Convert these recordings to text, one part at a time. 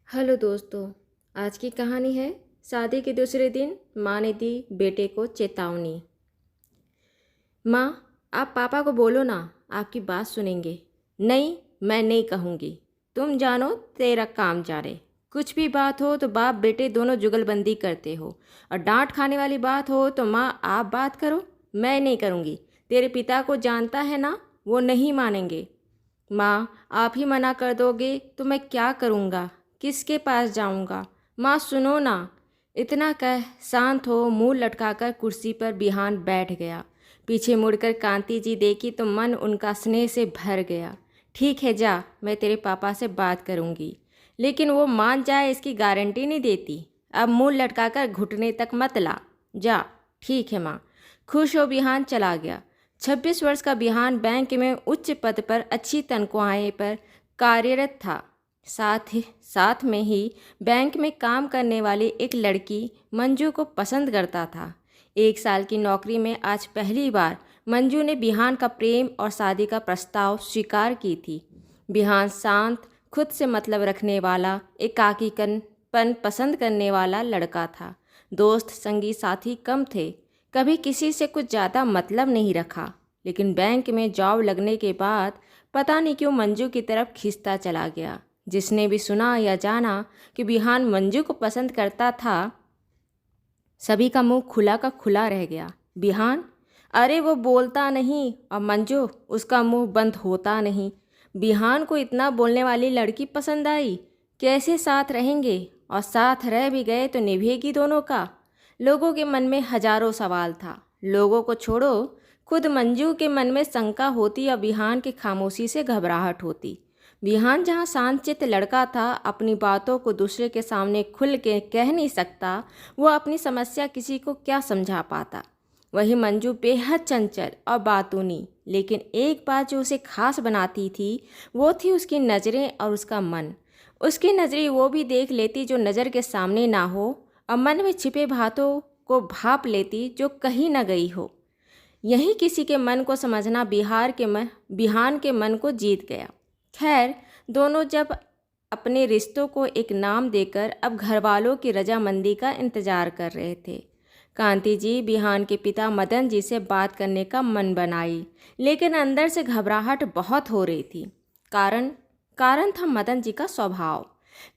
Hello दोस्तों। आज की कहानी है शादी के दूसरे दिन माँ ने दी बेटे को चेतावनी। माँ, आप पापा को बोलो ना, आपकी बात सुनेंगे। नहीं, मैं नहीं कहूँगी। तुम जानो, तेरा काम जाने। कुछ भी बात हो तो बाप बेटे दोनों जुगलबंदी करते हो, और डांट खाने वाली बात हो तो माँ आप बात करो, मैं नहीं करूँगी। तेरे पिता को जानता है ना, वो नहीं मानेंगे। माँ, आप ही मना कर दोगे तो मैं क्या करूँगा, किसके पास जाऊँगा? माँ सुनो ना। इतना कह शांत हो मुंह लटकाकर कुर्सी पर बिहान बैठ गया। पीछे मुड़कर कांति जी देखी तो मन उनका स्नेह से भर गया। ठीक है, जा, मैं तेरे पापा से बात करूँगी, लेकिन वो मान जाए इसकी गारंटी नहीं देती। अब मुंह लटकाकर घुटने तक मत ला। जा। ठीक है माँ। खुश हो बिहान चला गया। 26 वर्ष का बिहान बैंक में उच्च पद पर अच्छी तनख्वाह पर कार्यरत था। साथ में ही बैंक में काम करने वाली एक लड़की मंजू को पसंद करता था। 1 साल की नौकरी में आज पहली बार मंजू ने बिहान का प्रेम और शादी का प्रस्ताव स्वीकार की थी। बिहान शांत, खुद से मतलब रखने वाला, एकाकीपन पसंद करने वाला लड़का था। दोस्त संगी साथी कम थे, कभी किसी से कुछ ज़्यादा मतलब नहीं रखा। लेकिन बैंक में जॉब लगने के बाद पता नहीं क्यों मंजू की तरफ खिंचता चला गया। जिसने भी सुना या जाना कि बिहान मंजू को पसंद करता था, सभी का मुंह खुला का खुला रह गया। बिहान? अरे वो बोलता नहीं, और मंजू, उसका मुंह बंद होता नहीं। बिहान को इतना बोलने वाली लड़की पसंद आई, कैसे साथ रहेंगे, और साथ रह भी गए तो निभेगी दोनों का? लोगों के मन में हजारों सवाल था। लोगों को छोड़ो, खुद मंजू के मन में शंका होती या बिहान की खामोशी से घबराहट होती। बिहान जहाँ शांतचित्त लड़का था, अपनी बातों को दूसरे के सामने खुल के कह नहीं सकता, वो अपनी समस्या किसी को क्या समझा पाता। वही मंजू बेहद चंचल और बातूनी, लेकिन एक बात जो उसे खास बनाती थी वो थी उसकी नज़रें और उसका मन। उसकी नज़रें वो भी देख लेती जो नज़र के सामने ना हो, और मन में छिपे बातों को भाप लेती जो कहीं न गई हो। यही किसी के मन को समझना बिहान के मन को जीत गया। खैर, दोनों जब अपने रिश्तों को एक नाम देकर अब घरवालों की रजामंदी का इंतजार कर रहे थे। कांति जी बिहान के पिता मदन जी से बात करने का मन बनाई, लेकिन अंदर से घबराहट बहुत हो रही थी। कारण था मदन जी का स्वभाव।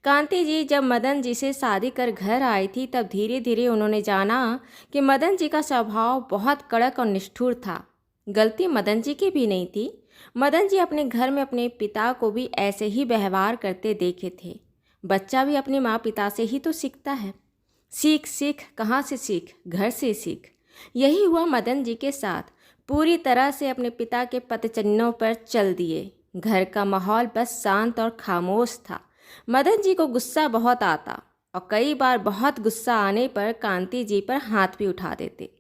कांति जी जब मदन जी से शादी कर घर आई थी, तब धीरे धीरे उन्होंने जाना कि मदन जी का स्वभाव बहुत कड़क और निष्ठुर था। गलती मदन जी की भी नहीं थी। मदन जी अपने घर में अपने पिता को भी ऐसे ही व्यवहार करते देखे थे। बच्चा भी अपने माँ पिता से ही तो सीखता है। सीख कहाँ से सीख, घर से सीख। यही हुआ मदन जी के साथ। पूरी तरह से अपने पिता के पदचिन्हों पर चल दिए। घर का माहौल बस शांत और खामोश था। मदन जी को गुस्सा बहुत आता, और कई बार बहुत गुस्सा आने पर कांति जी पर हाथ भी उठा देते।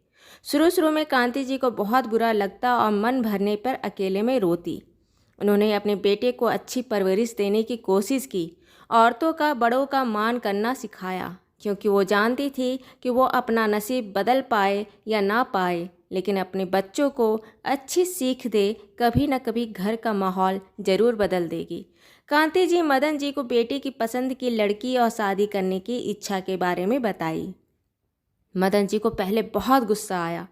शुरू में कांति जी को बहुत बुरा लगता और मन भरने पर अकेले में रोती। उन्होंने अपने बेटे को अच्छी परवरिश देने की कोशिश की, औरतों का बड़ों का मान करना सिखाया, क्योंकि वो जानती थी कि वो अपना नसीब बदल पाए या ना पाए, लेकिन अपने बच्चों को अच्छी सीख दे, कभी न कभी घर का माहौल जरूर बदल देगी। कांति जी मदन जी को बेटी की पसंद की लड़की और शादी करने की इच्छा के बारे में बताई। मदन जी को पहले बहुत गुस्सा आया।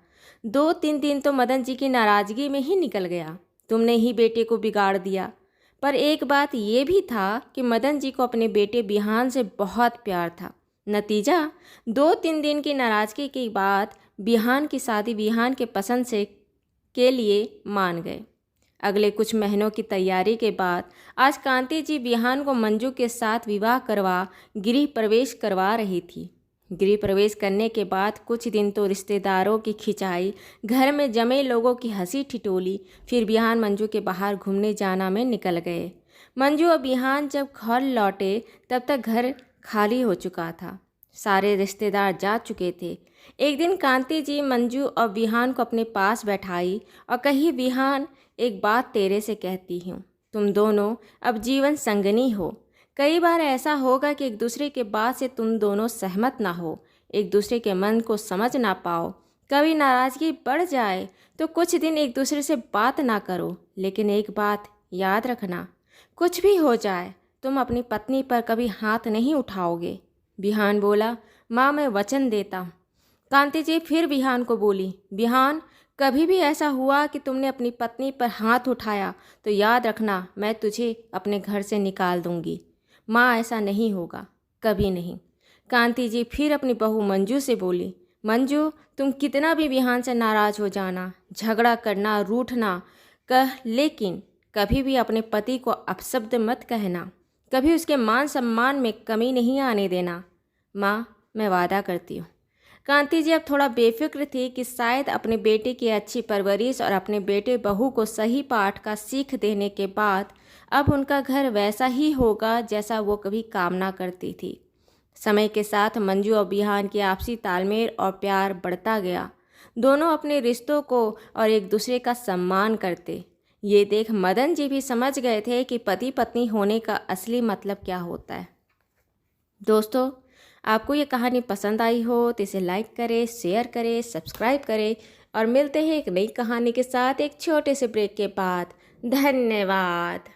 2-3 दिन तो मदन जी की नाराज़गी में ही निकल गया। तुमने ही बेटे को बिगाड़ दिया। पर एक बात ये भी था कि मदन जी को अपने बेटे बिहान से बहुत प्यार था। नतीजा, 2-3 दिन की नाराज़गी के बाद बिहान की शादी बिहान के पसंद से के लिए मान गए। अगले कुछ महीनों की तैयारी के बाद आज कांति जी बिहान को मंजू के साथ विवाह करवा गृह प्रवेश करवा रही थी। गृह प्रवेश करने के बाद कुछ दिन तो रिश्तेदारों की खिंचाई, घर में जमे लोगों की हंसी ठिठोली, फिर बिहान मंजू के बाहर घूमने जाना में निकल गए। मंजू और बिहान जब घर लौटे तब तक घर खाली हो चुका था। सारे रिश्तेदार जा चुके थे। एक दिन कांति जी मंजू और बिहान को अपने पास बैठाई और कही, बिहान, एक बात तेरे से कहती हूँ, तुम दोनों अब जीवन संगनी हो। कई बार ऐसा होगा कि एक दूसरे के बात से तुम दोनों सहमत ना हो, एक दूसरे के मन को समझ ना पाओ। कभी नाराज़गी बढ़ जाए तो कुछ दिन एक दूसरे से बात ना करो, लेकिन एक बात याद रखना, कुछ भी हो जाए, तुम अपनी पत्नी पर कभी हाथ नहीं उठाओगे। बिहान बोला, माँ मैं वचन देता हूँ। कांति जी फिर बिहान को बोली, बिहान कभी भी ऐसा हुआ कि तुमने अपनी पत्नी पर हाथ उठाया तो याद रखना मैं तुझे अपने घर से निकाल दूंगी। माँ ऐसा नहीं होगा, कभी नहीं। कांति जी फिर अपनी बहू मंजू से बोली, मंजू तुम कितना भी बिहान से नाराज़ हो जाना, झगड़ा करना, रूठना कह, लेकिन कभी भी अपने पति को अपशब्द मत कहना, कभी उसके मान सम्मान में कमी नहीं आने देना। माँ मैं वादा करती हूँ। कांति जी अब थोड़ा बेफिक्र थी कि शायद अपने बेटे की अच्छी परवरिश और अपने बेटे बहू को सही पाठ का सीख देने के बाद अब उनका घर वैसा ही होगा जैसा वो कभी कामना करती थी। समय के साथ मंजू और बिहान की आपसी तालमेल और प्यार बढ़ता गया। दोनों अपने रिश्तों को और एक दूसरे का सम्मान करते। ये देख मदन जी भी समझ गए थे कि पति पत्नी होने का असली मतलब क्या होता है। दोस्तों, आपको ये कहानी पसंद आई हो तो इसे लाइक करें, शेयर करें, सब्सक्राइब करें और मिलते हैं एक नई कहानी के साथ एक छोटे से ब्रेक के बाद। धन्यवाद।